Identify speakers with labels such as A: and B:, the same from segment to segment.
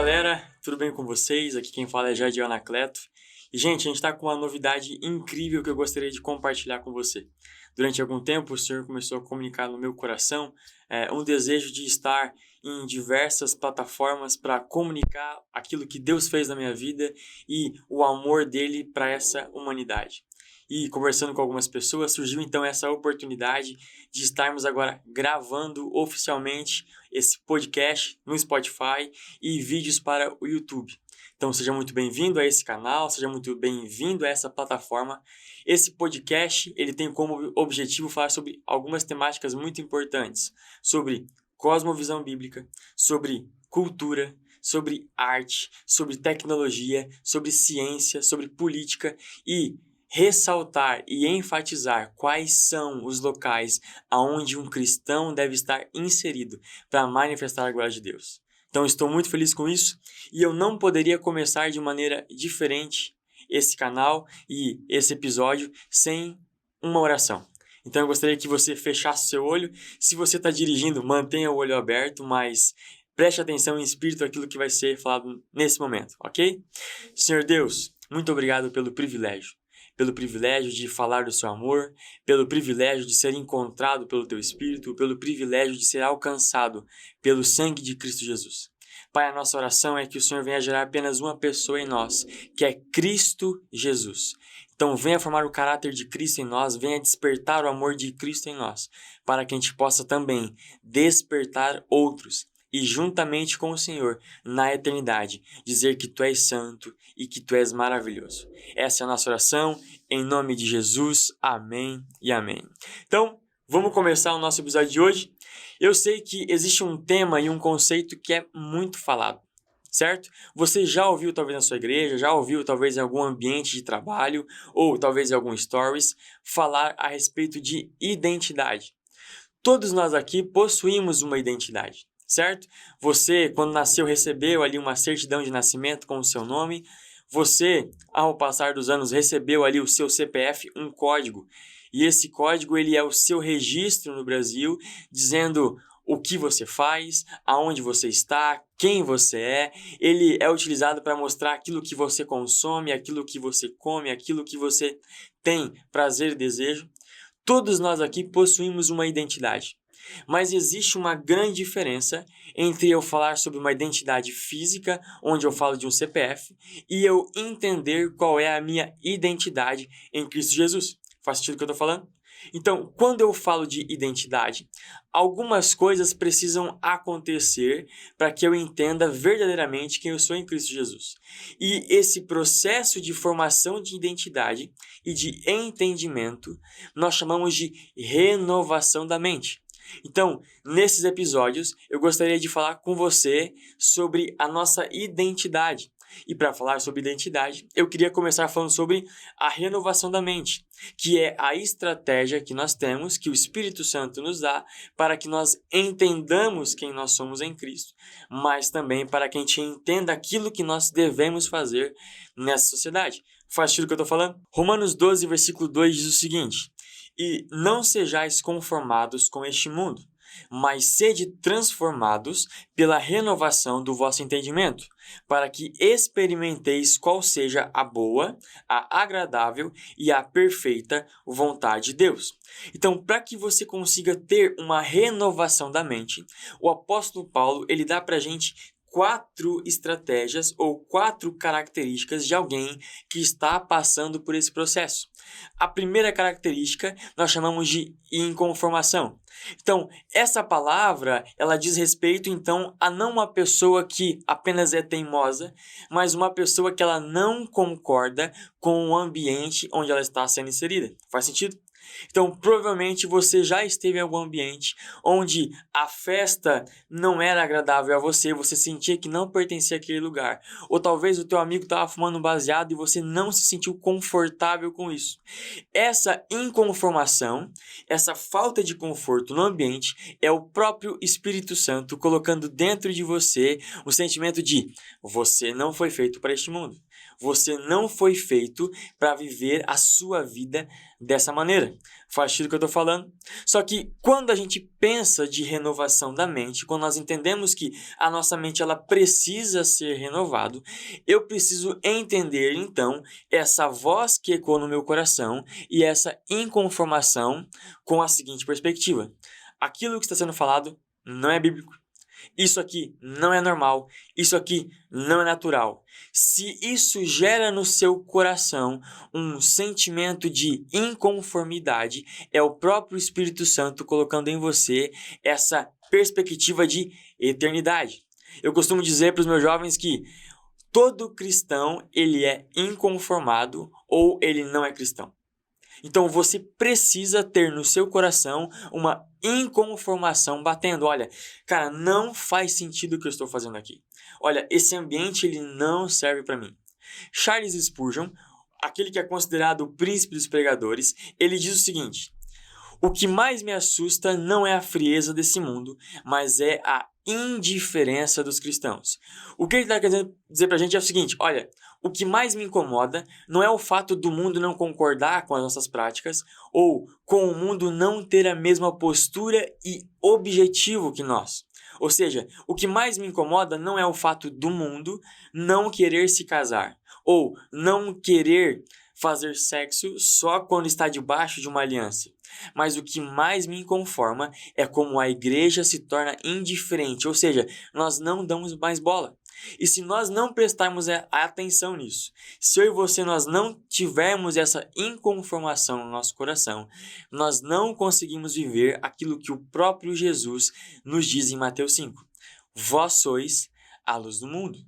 A: galera, tudo bem com vocês? Aqui quem fala é Jadiel Anacleto. E gente, a gente está com uma novidade incrível que eu gostaria de compartilhar com você. Durante algum tempo o Senhor começou a comunicar no meu coração um desejo de estar em diversas plataformas para comunicar aquilo que Deus fez na minha vida e o amor dele para essa humanidade. E conversando com algumas pessoas, surgiu então essa oportunidade de estarmos agora gravando oficialmente esse podcast no Spotify e vídeos para o YouTube. Então seja muito bem-vindo a esse canal, seja muito bem-vindo a essa plataforma. Esse podcast ele tem como objetivo falar sobre algumas temáticas muito importantes, sobre cosmovisão bíblica, sobre cultura, sobre arte, sobre tecnologia, sobre ciência, sobre política e ressaltar e enfatizar quais são os locais aonde um cristão deve estar inserido para manifestar a glória de Deus. Então estou muito feliz com isso e eu não poderia começar de maneira diferente esse canal e esse episódio sem uma oração. Então eu gostaria que você fechasse seu olho. Se você está dirigindo, mantenha o olho aberto, mas preste atenção em espírito àquilo que vai ser falado nesse momento, ok? Senhor Deus, muito obrigado pelo privilégio de falar do seu amor, pelo privilégio de ser encontrado pelo teu Espírito, pelo privilégio de ser alcançado pelo sangue de Cristo Jesus. Pai, a nossa oração é que o Senhor venha gerar apenas uma pessoa em nós, que é Cristo Jesus. Então venha formar o caráter de Cristo em nós, venha despertar o amor de Cristo em nós, para que a gente possa também despertar outros e juntamente com o Senhor, na eternidade, dizer que Tu és santo e que Tu és maravilhoso. Essa é a nossa oração, em nome de Jesus, amém e amém. Então, vamos começar o nosso episódio de hoje. Eu sei que existe um tema e um conceito que é muito falado, certo? Você já ouviu talvez na sua igreja, já ouviu talvez em algum ambiente de trabalho, ou talvez em algum stories, falar a respeito de identidade. Todos nós aqui possuímos uma identidade. Certo? Você, quando nasceu, recebeu ali uma certidão de nascimento com o seu nome. Você, ao passar dos anos, recebeu ali o seu CPF, um código. E esse código ele é o seu registro no Brasil, dizendo o que você faz, aonde você está, quem você é. Ele é utilizado para mostrar aquilo que você consome, aquilo que você come, aquilo que você tem prazer e desejo. Todos nós aqui possuímos uma identidade. Mas existe uma grande diferença entre eu falar sobre uma identidade física, onde eu falo de um CPF, e eu entender qual é a minha identidade em Cristo Jesus. Faz sentido o que eu estou falando? Então, quando eu falo de identidade, algumas coisas precisam acontecer para que eu entenda verdadeiramente quem eu sou em Cristo Jesus. E esse processo de formação de identidade e de entendimento, nós chamamos de renovação da mente. Então, nesses episódios, eu gostaria de falar com você sobre a nossa identidade. E para falar sobre identidade, eu queria começar falando sobre a renovação da mente, que é a estratégia que nós temos, que o Espírito Santo nos dá, para que nós entendamos quem nós somos em Cristo, mas também para que a gente entenda aquilo que nós devemos fazer nessa sociedade. Faz sentido o que eu estou falando? Romanos 12, versículo 2 diz o seguinte: E não sejais conformados com este mundo, mas sede transformados pela renovação do vosso entendimento, para que experimenteis qual seja a boa, a agradável e a perfeita vontade de Deus. Então, para que você consiga ter uma renovação da mente, o apóstolo Paulo ele dá para a gente 4 estratégias ou 4 características de alguém que está passando por esse processo. A primeira característica nós chamamos de inconformação. Então, essa palavra, ela diz respeito, então, a não uma pessoa que apenas é teimosa, mas uma pessoa que ela não concorda com o ambiente onde ela está sendo inserida. Faz sentido? Então, provavelmente você já esteve em algum ambiente onde a festa não era agradável a você, você sentia que não pertencia àquele lugar. Ou talvez o teu amigo estava fumando baseado e você não se sentiu confortável com isso. Essa inconformação, essa falta de conforto no ambiente é o próprio Espírito Santo colocando dentro de você o sentimento de você não foi feito para este mundo. Você não foi feito para viver a sua vida dessa maneira. Faz sentido o que eu estou falando? Só que quando a gente pensa de renovação da mente, quando nós entendemos que a nossa mente ela precisa ser renovada, eu preciso entender então essa voz que ecoa no meu coração e essa inconformação com a seguinte perspectiva: aquilo que está sendo falado não é bíblico. Isso aqui não é normal, isso aqui não é natural. Se isso gera no seu coração um sentimento de inconformidade, é o próprio Espírito Santo colocando em você essa perspectiva de eternidade. Eu costumo dizer para os meus jovens que todo cristão ele é inconformado ou ele não é cristão. Então você precisa ter no seu coração uma inconformação batendo. Olha, cara, não faz sentido o que eu estou fazendo aqui. Olha, esse ambiente ele não serve para mim. Charles Spurgeon, aquele que é considerado o príncipe dos pregadores, ele diz o seguinte: o que mais me assusta não é a frieza desse mundo, mas é a indiferença dos cristãos. O que ele está querendo dizer para a gente é o seguinte: olha, o que mais me incomoda não é o fato do mundo não concordar com as nossas práticas ou com o mundo não ter a mesma postura e objetivo que nós. Ou seja, o que mais me incomoda não é o fato do mundo não querer se casar ou não querer fazer sexo só quando está debaixo de uma aliança. Mas o que mais me inconforma é como a igreja se torna indiferente, ou seja, nós não damos mais bola. E se nós não prestarmos atenção nisso, se eu e você nós não tivermos essa inconformação no nosso coração, nós não conseguimos viver aquilo que o próprio Jesus nos diz em Mateus 5. Vós sois a luz do mundo.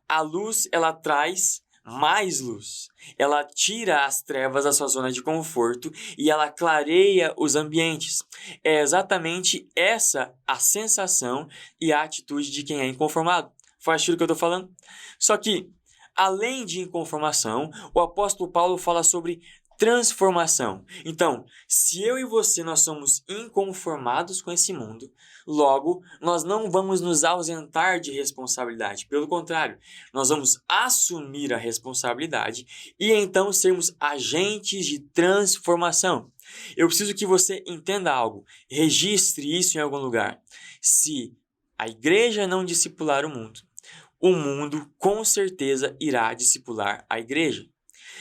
A: A luz, ela traz mais luz. Ela tira as trevas da sua zona de conforto e ela clareia os ambientes. É exatamente essa a sensação e a atitude de quem é inconformado. Faz sentido o que eu estou falando? Só que, além de inconformação, o apóstolo Paulo fala sobre transformação. Então, se eu e você nós somos inconformados com esse mundo, logo, nós não vamos nos ausentar de responsabilidade. Pelo contrário, nós vamos assumir a responsabilidade e então sermos agentes de transformação. Eu preciso que você entenda algo. Registre isso em algum lugar. Se a igreja não discipular o mundo com certeza irá discipular a igreja.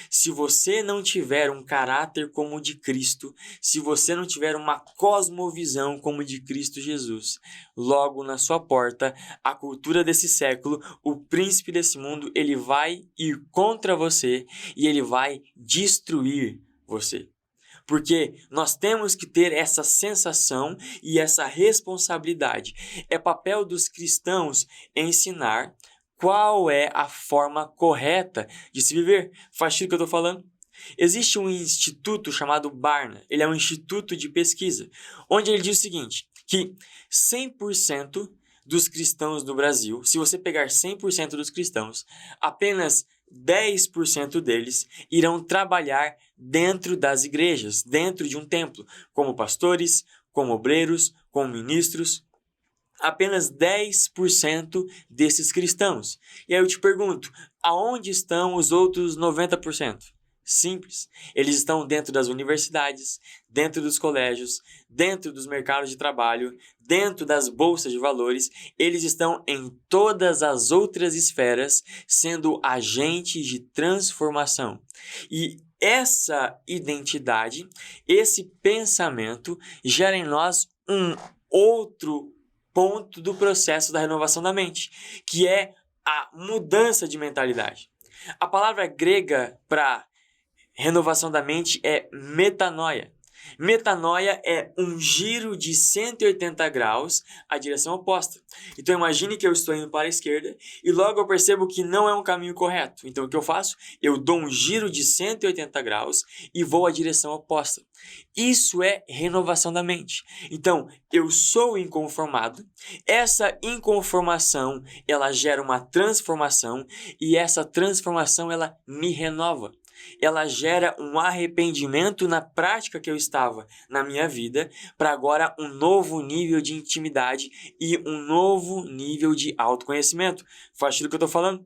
A: Se você não tiver um caráter como o de Cristo, se você não tiver uma cosmovisão como de Cristo Jesus, logo na sua porta, a cultura desse século, o príncipe desse mundo, ele vai ir contra você e ele vai destruir você. Porque nós temos que ter essa sensação e essa responsabilidade. É papel dos cristãos ensinar qual é a forma correta de se viver. Faz sentido o que eu estou falando? Existe um instituto chamado Barna. Ele é um instituto de pesquisa, onde ele diz o seguinte, que 100% dos cristãos do Brasil, se você pegar 100% dos cristãos, apenas 10% deles irão trabalhar dentro das igrejas, dentro de um templo, como pastores, como obreiros, como ministros. Apenas 10% desses cristãos. E aí eu te pergunto, aonde estão os outros 90%? Simples. Eles estão dentro das universidades, dentro dos colégios, dentro dos mercados de trabalho, dentro das bolsas de valores. Eles estão em todas as outras esferas, sendo agentes de transformação. E essa identidade, esse pensamento, gera em nós um outro ponto do processo da renovação da mente, que é a mudança de mentalidade. A palavra grega para renovação da mente é metanoia. Metanoia é um giro de 180 graus à direção oposta. Então imagine que eu estou indo para a esquerda e logo eu percebo que não é um caminho correto. Então o que eu faço? Eu dou um giro de 180 graus e vou à direção oposta. Isso é renovação da mente. Então eu sou inconformado. Essa inconformação ela gera uma transformação e essa transformação ela me renova. Ela gera um arrependimento na prática que eu estava na minha vida, para agora um novo nível de intimidade e um novo nível de autoconhecimento. Faz sentido o que eu estou falando?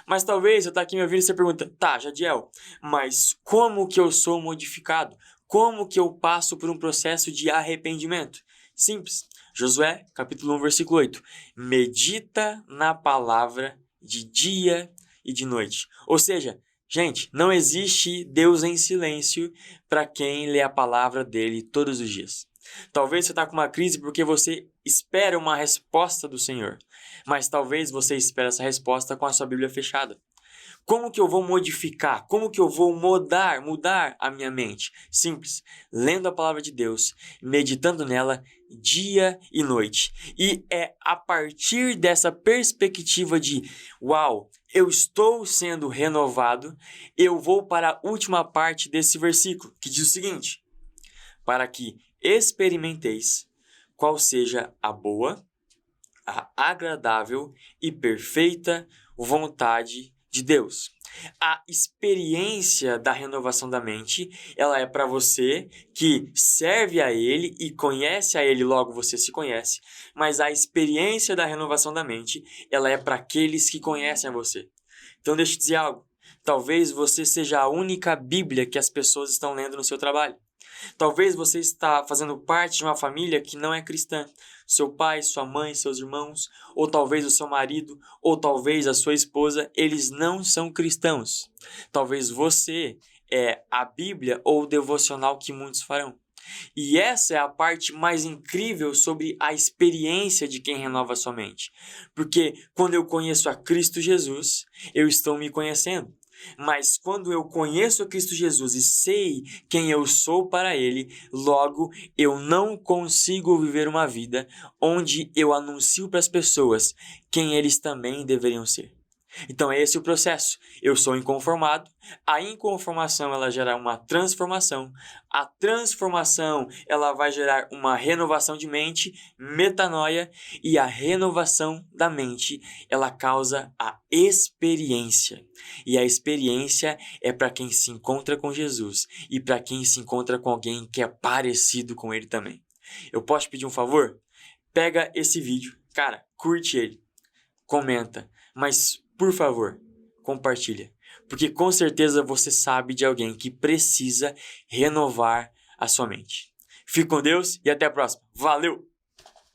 A: Mas talvez você está aqui me ouvindo e você pergunta, tá, Jadiel, mas como que eu sou modificado? Como que eu passo por um processo de arrependimento? Simples. Josué, capítulo 1, versículo 8. Medita na palavra de dia e de noite. Ou seja, gente, não existe Deus em silêncio para quem lê a palavra dele todos os dias. Talvez você está com uma crise porque você espera uma resposta do Senhor, mas talvez você espere essa resposta com a sua Bíblia fechada. Como que eu vou modificar? Como que eu vou mudar a minha mente? Simples, lendo a palavra de Deus, meditando nela dia e noite. E é a partir dessa perspectiva de, uau, eu estou sendo renovado, eu vou para a última parte desse versículo, que diz o seguinte: para que experimenteis qual seja a boa, a agradável e perfeita vontade de Deus. A experiência da renovação da mente, ela é para você que serve a Ele e conhece a Ele, logo você se conhece, mas a experiência da renovação da mente, ela é para aqueles que conhecem a você. Então deixa eu te dizer algo, talvez você seja a única Bíblia que as pessoas estão lendo no seu trabalho. Talvez você está fazendo parte de uma família que não é cristã. Seu pai, sua mãe, seus irmãos, ou talvez o seu marido, ou talvez a sua esposa, eles não são cristãos. Talvez você é a Bíblia ou o devocional que muitos farão. E essa é a parte mais incrível sobre a experiência de quem renova sua mente. Porque quando eu conheço a Cristo Jesus, eu estou me conhecendo. Mas quando eu conheço a Cristo Jesus e sei quem eu sou para Ele, logo eu não consigo viver uma vida onde eu anuncio para as pessoas quem eles também deveriam ser. Então é esse o processo. Eu sou inconformado, a inconformação ela gera uma transformação, a transformação ela vai gerar uma renovação de mente, metanoia, e a renovação da mente ela causa a experiência. E a experiência é para quem se encontra com Jesus e para quem se encontra com alguém que é parecido com ele também. Eu posso te pedir um favor? Pega esse vídeo, cara, curte ele, comenta, mas por favor, compartilha, porque com certeza você sabe de alguém que precisa renovar a sua mente. Fique com Deus e até a próxima. Valeu!